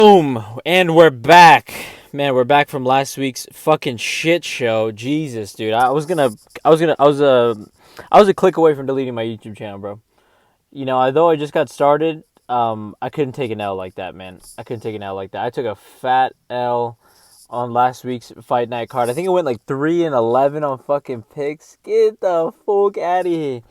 Boom, and we're back. Man, we're back from last week's fucking shit show. Jesus, dude. I was a click away from deleting my YouTube channel, bro. Although I just got started, I couldn't take an L like that, man. I couldn't take an L like that. I took a fat L on last week's fight night card. I think it went like 3-11 on fucking picks. Get the fuck out of here.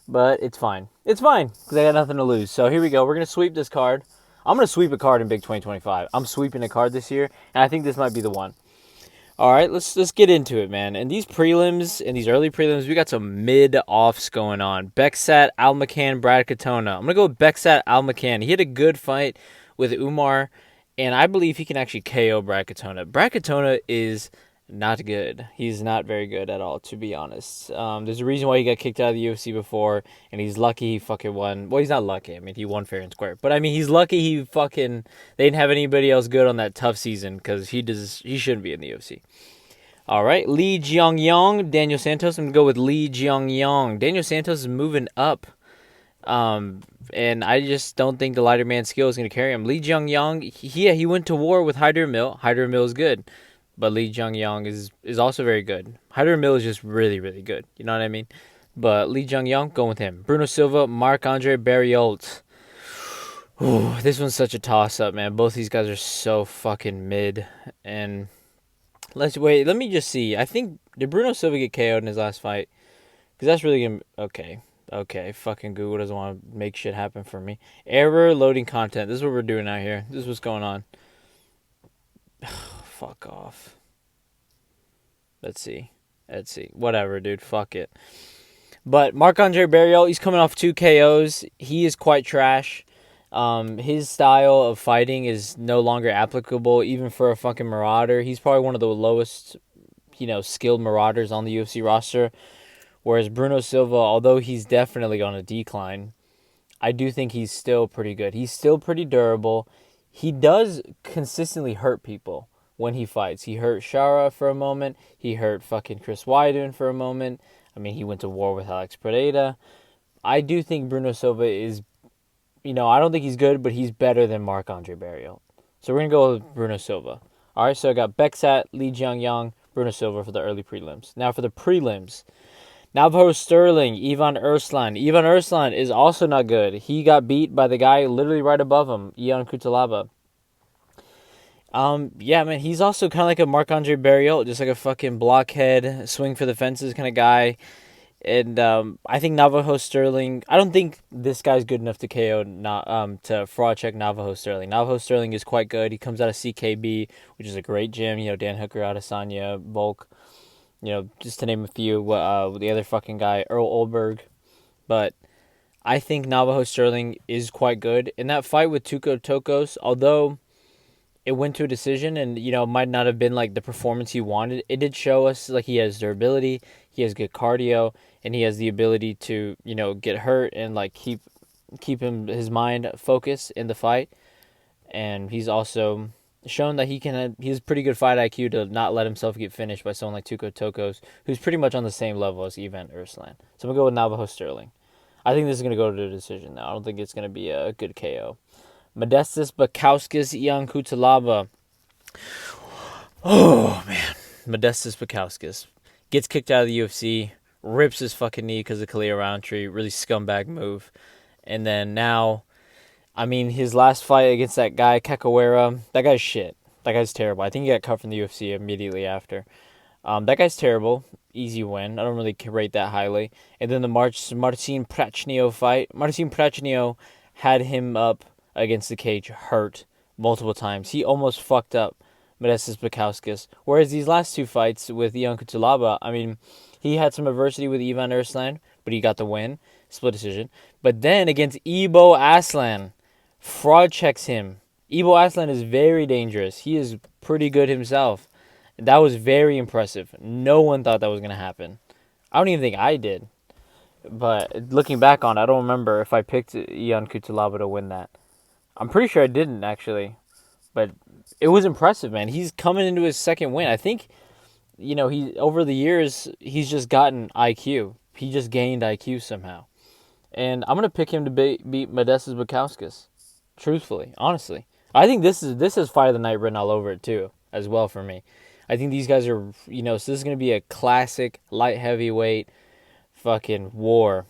But it's fine. It's fine because I got nothing to lose. So here we go. We're gonna sweep this card. I'm gonna sweep a card in Big 2025. I'm sweeping a card this year, and I think this might be the one. All right, let's get into it, man. And these prelims and these early prelims, we got some mid offs going on. Beksat, Almacan, Brad Katona. I'm gonna go with Beksat, Almacan. He had a good fight with Umar, and I believe he can actually KO Brad Katona. Brad Katona is not good. He's not very good at all, to be honest. There's a reason why he got kicked out of the UFC before, and he's lucky he fucking won. Well, he's not lucky. I mean, he won fair and square. But I mean, he's lucky they didn't have anybody else good on that tough season because he shouldn't be in the UFC. All right, Lee Jeong-yong, Daniel Santos. I'm gonna go with Lee Jeong-yong. Daniel Santos is moving up. And I just don't think the lighter man skill is going to carry him. Lee Jeong-yong, he went to war with Hyder Mill. Hyder Mill is good. But Lee Jeong-yong is also very good. Hyder Mill is just really, really good. You know what I mean? But Lee Jeong-yong, going with him. Bruno Silva, Marc-Andre Barriault. Ooh, this one's such a toss-up, man. Both these guys are so fucking mid. And let me just see. I think, did Bruno Silva get KO'd in his last fight? Because that's really going to... Okay, fucking Google doesn't want to make shit happen for me. Error loading content. This is what we're doing out here. This is what's going on. Fuck off. Let's see. Whatever, dude. Fuck it. But Marc-Andre Barriault, he's coming off 2 KOs. He is quite trash. His style of fighting is no longer applicable, even for a fucking Marauder. He's probably one of the lowest, skilled Marauders on the UFC roster. Whereas Bruno Silva, although he's definitely on a decline, I do think he's still pretty good. He's still pretty durable. He does consistently hurt people when he fights. He hurt Shara for a moment. He hurt fucking Chris Weidman for a moment. I mean, he went to war with Alex Pereira. I do think Bruno Silva is, I don't think he's good, but he's better than Marc-Andre Barriault. So we're going to go with Bruno Silva. All right, so I got Beksat, Lee Jeong-yong, Bruno Silva for the early prelims. Now for the prelims. Navajo Sterling, Ivan Erslan. Ivan Erslan is also not good. He got beat by the guy literally right above him, Ion Cutelaba. Yeah, man, he's also kind of like a Marc-Andre Barriault, just like a fucking blockhead, swing for the fences kind of guy. And I think Navajo Sterling, I don't think this guy's good enough to KO, to fraud check Navajo Sterling. Navajo Sterling is quite good. He comes out of CKB, which is a great gym. Dan Hooker, Adesanya, Volk. Just to name a few, the other fucking guy, Earl Olberg. But I think Navajo Sterling is quite good. In that fight with Tuco Tokos, although it went to a decision and, might not have been like the performance he wanted, it did show us like he has durability, he has good cardio, and he has the ability to, get hurt and like keep his mind focused in the fight. And he's also shown that he has pretty good fight IQ to not let himself get finished by someone like Tuco Tokos, who's pretty much on the same level as Ivan Erslan. So I'm going to go with Navajo Sterling. I think this is going to go to a decision now. I don't think it's going to be a good KO. Modestas Bukauskas, Ion Cutelaba. Oh, man. Modestas Bukauskas gets kicked out of the UFC, rips his fucking knee because of Khalil Roundtree, really scumbag move. And then now, I mean, his last fight against that guy, Cachoeira, that guy's shit. That guy's terrible. I think he got cut from the UFC immediately after. That guy's terrible. Easy win. I don't really rate that highly. And then the Marcin Prachnio fight. Marcin Prachnio had him up against the cage, hurt multiple times. He almost fucked up Modestas Bukauskas. Whereas these last 2 fights with Ion Cutelaba, I mean, he had some adversity with Ivan Erslan, but he got the win. Split decision. But then against Ibo Aslan, fraud checks him. Ibo Aslan is very dangerous. He is pretty good himself. That was very impressive. No one thought that was going to happen. I don't even think I did. But looking back on it, I don't remember if I picked Ion Cutelaba to win that. I'm pretty sure I didn't, actually. But it was impressive, man. He's coming into his second win. I think, he over the years, he's just gotten IQ. He just gained IQ somehow. And I'm going to pick him to beat Modestas Bukauskas. Truthfully, honestly. I think this is Fight of the Night written all over it too, as well for me. I think these guys are, so this is gonna be a classic light heavyweight fucking war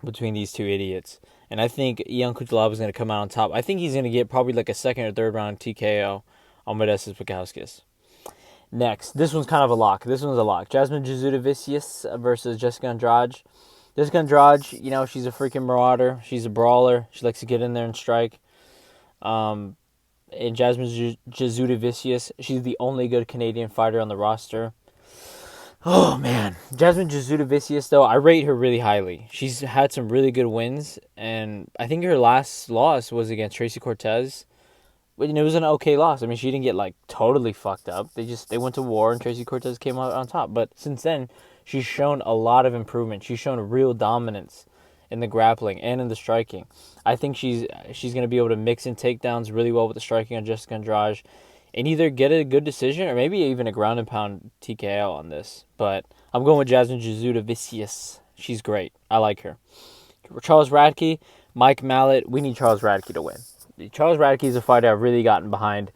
between these two idiots. And I think Ion Cutelaba is going to come out on top. I think he's going to get probably like a second or third round TKO on Modestas Bukauskas. Next, this one's kind of a lock. Jasmine Jasudavicius versus Jessica Andrade. Jessica Andrade, she's a freaking marauder. She's a brawler. She likes to get in there and strike. And Jasmine Jasudavicius, she's the only good Canadian fighter on the roster. Oh, man. Jasmine Jasudavicius, though, I rate her really highly. She's had some really good wins, and I think her last loss was against Tracy Cortez. But it was an okay loss. I mean, she didn't get, totally fucked up. They went to war, and Tracy Cortez came out on top. But since then, she's shown a lot of improvement. She's shown real dominance in the grappling and in the striking. I think she's going to be able to mix in takedowns really well with the striking on Jessica Andrade, and either get a good decision or maybe even a ground and pound TKO on this. But I'm going with Jasmine Jasudavicius. She's great. I like her. Charles Radke, Mike Mallet. We need Charles Radke to win. Charles Radke is a fighter I've really gotten behind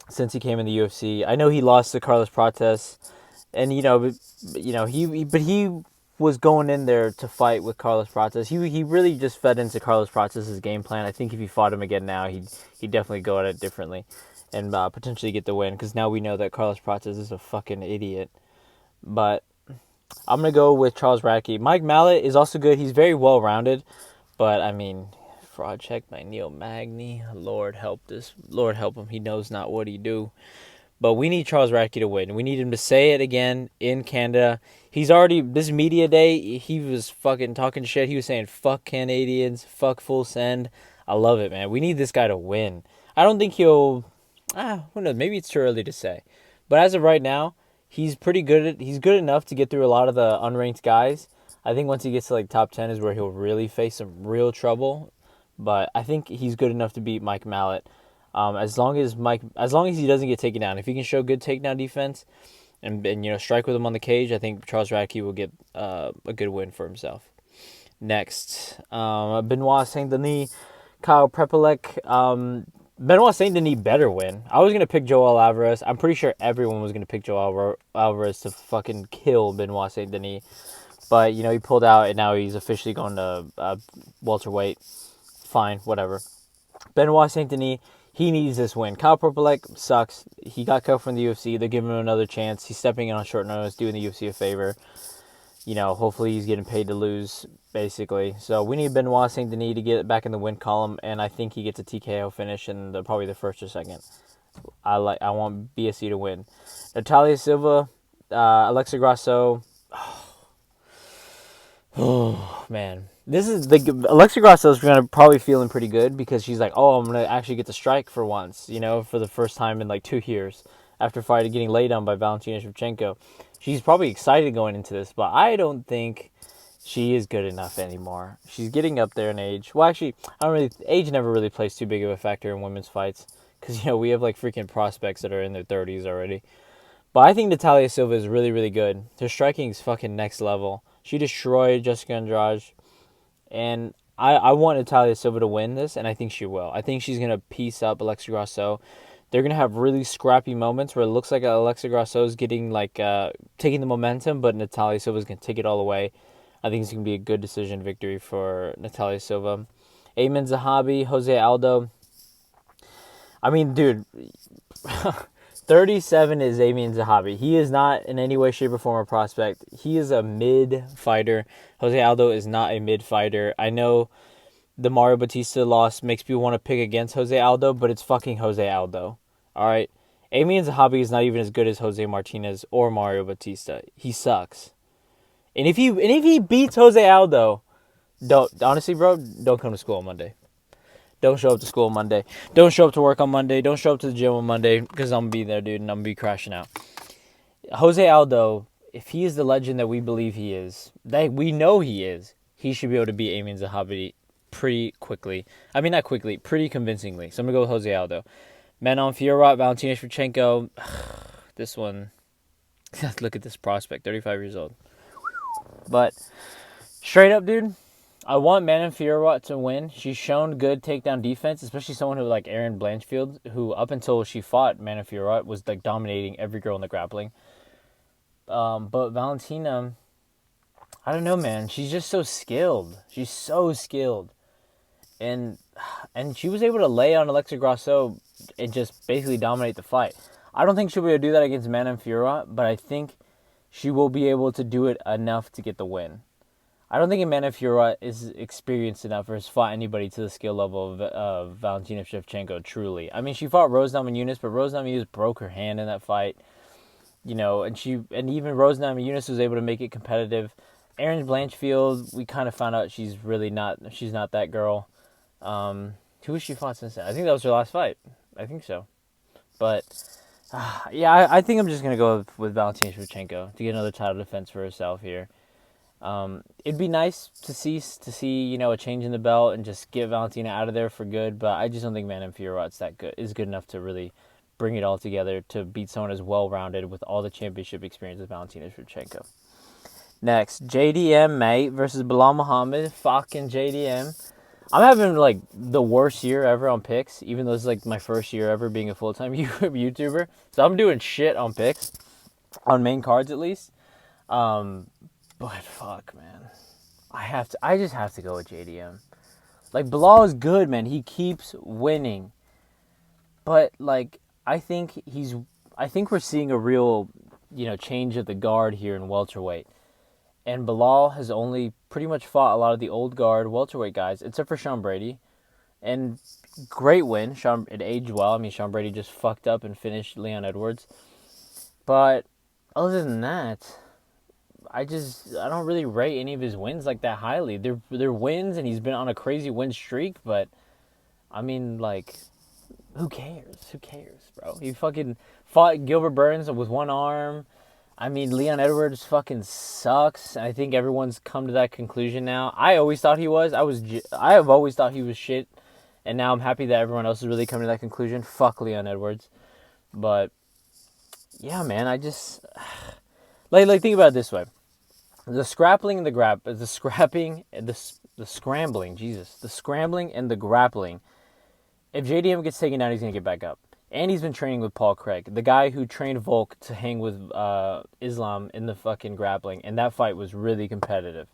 since he came in the UFC. I know he lost to Carlos Prates, and he was going in there to fight with Carlos Prates. He really just fed into Carlos Prates' game plan. I think if he fought him again now, he'd definitely go at it differently and potentially get the win, because now we know that Carlos Prates is a fucking idiot. But I'm going to go with Charles Radke. Mike Mallet is also good. He's very well-rounded, but, I mean, fraud check by Neil Magny. Lord help him. He knows not what he do. But we need Charles Radke to win. We need him to say it again in Canada. He's already, this media day, he was fucking talking shit. He was saying, fuck Canadians, fuck Full Send. I love it, man. We need this guy to win. I don't think he'll, who knows, maybe it's too early to say. But as of right now, he's pretty good. He's good enough to get through a lot of the unranked guys. I think once he gets to top 10 is where he'll really face some real trouble. But I think he's good enough to beat Mike Mallet. As long as he doesn't get taken down, if he can show good takedown defense and strike with him on the cage, I think Charles Radke will get a good win for himself. Next, Benoit Saint-Denis, Kyle Prepelec. Benoit Saint-Denis better win. I was gonna pick Joel Alvarez. I'm pretty sure everyone was gonna pick Joel Alvarez to fucking kill Benoit Saint-Denis, but he pulled out, and now he's officially going to welterweight. Fine, whatever. Benoit Saint-Denis, he needs this win. Kyle Prepelec sucks. He got cut from the UFC. They're giving him another chance. He's stepping in on short notice, doing the UFC a favor. Hopefully he's getting paid to lose, basically. So we need Benoit Saint-Denis to get back in the win column, and I think he gets a TKO finish in probably the first or second. I want BSC to win. Natalia Silva, Alexa Grasso. Oh, man. This is Alexa Grasso is gonna probably feeling pretty good, because she's like, I'm gonna actually get to strike for once, for the first time in 2 years after getting laid on by Valentina Shevchenko. She's probably excited going into this, but I don't think she is good enough anymore. She's getting up there in age. Well, actually, age never really plays too big of a factor in women's fights, because we have freaking prospects that are in their 30s already. But I think Natalia Silva is really, really good. Her striking is fucking next level. She destroyed Jessica Andrade. And I want Natalia Silva to win this, and I think she will. I think she's going to piece up Alexa Grasso. They're going to have really scrappy moments where it looks like Alexa Grasso is getting, taking the momentum, but Natalia Silva is going to take it all away. I think it's going to be a good decision victory for Natalia Silva. Amin Zahabi, Jose Aldo. I mean, dude, 37 is Amin Zahabi. He is not in any way, shape, or form a prospect. He is a mid-fighter. Jose Aldo is not a mid-fighter. I know the Mario Batista loss makes people want to pick against Jose Aldo, but it's fucking Jose Aldo. All right? Amin Zahabi is not even as good as Jose Martinez or Mario Batista. He sucks. And if he beats Jose Aldo, honestly, bro, don't come to school on Monday. Don't show up to school on Monday. Don't show up to work on Monday. Don't show up to the gym on Monday, because I'm going to be there, dude, and I'm going to be crashing out. Jose Aldo, if he is the legend that we believe he is, that we know he is, he should be able to beat Amin Zahabi pretty quickly. I mean, not quickly, pretty convincingly. So I'm going to go with Jose Aldo. Manon Fiorot, Valentina Shevchenko. This one, look at this prospect, 35 years old. But straight up, dude, I want Manon Fiorot to win. She's shown good takedown defense, especially someone who like Erin Blanchfield, who up until she fought Manon Fiorot was like dominating every girl in the grappling. But Valentina, I don't know, man. She's just so skilled. She's so skilled, and she was able to lay on Alexa Grasso and just basically dominate the fight. I don't think she'll be able to do that against Manon Fiorot, but I think she will be able to do it enough to get the win. I don't think Amanda Fiorot is experienced enough or has fought anybody to the skill level of Valentina Shevchenko, truly. I mean, she fought Rose Namajunas, but Rose Namajunas broke her hand in that fight. You know, and even Rose Namajunas was able to make it competitive. Erin Blanchfield, we kind of found out she's not that girl. Who has she fought since then? I think that was her last fight. I think so. But, yeah, I think I'm just going to go with Valentina Shevchenko to get another title defense for herself here. It'd be nice to see a change in the belt and just get Valentina out of there for good, but I just don't think Manon Fiorot's is good enough to really bring it all together to beat someone as well-rounded with all the championship experience as Valentina Shevchenko. Next, JDM, mate, versus Belal Muhammad. Fucking JDM. I'm having, like, the worst year ever on picks, even though it's, like, my first year ever being a full-time YouTuber. So I'm doing shit on picks, on main cards at least. But fuck, man. I just have to go with JDM. Like, Belal is good, man. He keeps winning. But, like, I think we're seeing a real, change of the guard here in welterweight. And Belal has only pretty much fought a lot of the old guard welterweight guys, except for Sean Brady. And great win. It aged well. I mean, Sean Brady just fucked up and finished Leon Edwards. But other than that, I don't really rate any of his wins like that highly. They're wins, and he's been on a crazy win streak, but I mean, like, who cares? Who cares, bro? He fucking fought Gilbert Burns with one arm. I mean, Leon Edwards fucking sucks. I think everyone's come to that conclusion now. I always thought he was. I have always thought he was shit, and now I'm happy that everyone else is really coming to that conclusion. Fuck Leon Edwards. But yeah, man, I just like think about it this way. The scrambling and the scrambling and the grappling. If JDM gets taken down, he's going to get back up. And he's been training with Paul Craig, the guy who trained Volk to hang with Islam in the fucking grappling. And that fight was really competitive,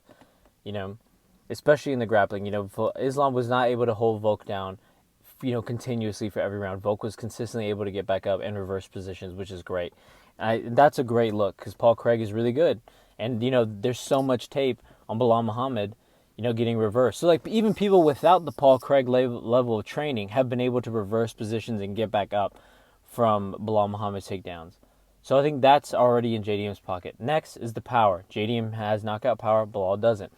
especially in the grappling. Islam was not able to hold Volk down, continuously for every round. Volk was consistently able to get back up and reverse positions, which is great. That's a great look because Paul Craig is really good. And, there's so much tape on Belal Muhammad, getting reversed. So, like, even people without the Paul Craig level of training have been able to reverse positions and get back up from Belal Muhammad's takedowns. So I think that's already in JDM's pocket. Next is the power. JDM has knockout power, Belal doesn't.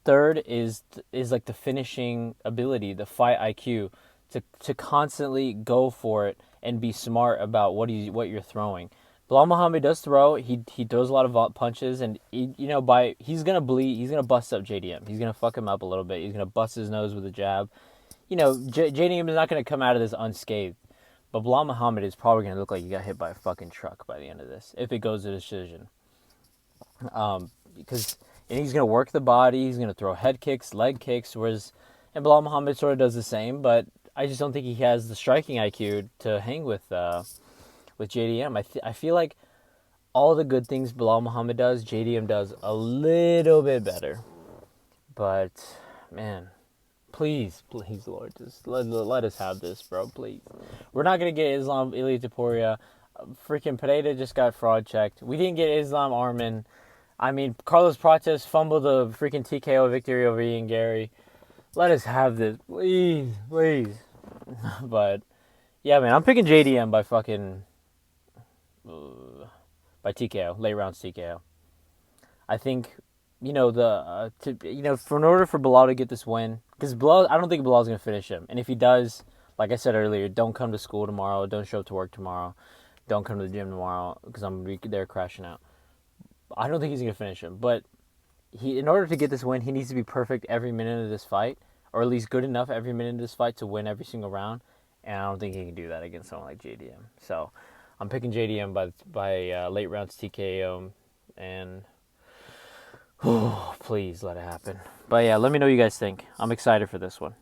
Third is like the finishing ability, the fight IQ, to constantly go for it and be smart about what you're throwing. Belal Muhammad does throw. He throws a lot of punches, and he's gonna bleed. He's gonna bust up JDM. He's gonna fuck him up a little bit. He's gonna bust his nose with a jab. JDM is not gonna come out of this unscathed. But Belal Muhammad is probably gonna look like he got hit by a fucking truck by the end of this if it goes to decision. Because he's gonna work the body. He's gonna throw head kicks, leg kicks. And Belal Muhammad sort of does the same, but I just don't think he has the striking IQ to hang with JDM. I feel like all the good things Belal Muhammad does, JDM does a little bit better. But, man, please, Lord, just let us have this, bro, please. We're not going to get Islam Ilia Topuria. Freaking Pereira just got fraud checked. We didn't get Islam Arman. I mean, Carlos Prates fumbled the freaking TKO victory over Ian Gary. Let us have this, please. But, yeah, man, I'm picking JDM by fucking... by TKO, late rounds TKO. I think, in order for Belal to get this win, because I don't think Belal's going to finish him. And if he does, like I said earlier, don't come to school tomorrow, don't show up to work tomorrow, don't come to the gym tomorrow, because I'm going to be there crashing out. I don't think he's going to finish him. But in order to get this win, he needs to be perfect every minute of this fight, or at least good enough every minute of this fight to win every single round. And I don't think he can do that against someone like JDM. So I'm picking JDM by late rounds TKO, and Please let it happen. But yeah, let me know what you guys think. I'm excited for this one.